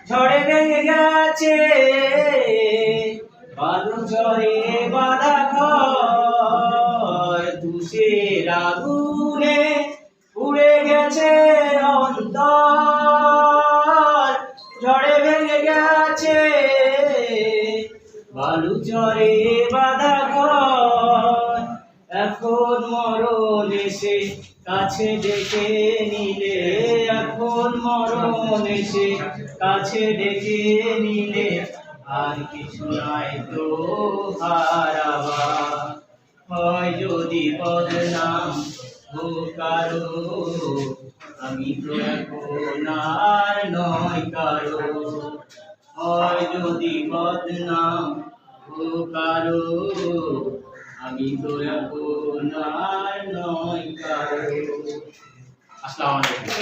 ঝড়ে ভেঙে গেছে বালু ঝড়ে বাঁধা ঘর, তুষের আগুনে উড়ে গেছে অন্তর। ঝড়ে ভেঙে গেছে বালু ঝড়ে বাঁধা ঘর, এখন মরণ এসে কাছে ডেকে নিলে, এখন মরণ এসে কাছে ডেকে নিলে, আর কিছু নাই তো হারাবার। হয় যদি বদনাম হোক কারো, আমি তো এখন আর নয় কারো। হয় যদি বদনাম হোক কারো, আমি তো এখন আর নয় কারো। আসসালামু আলাইকুম।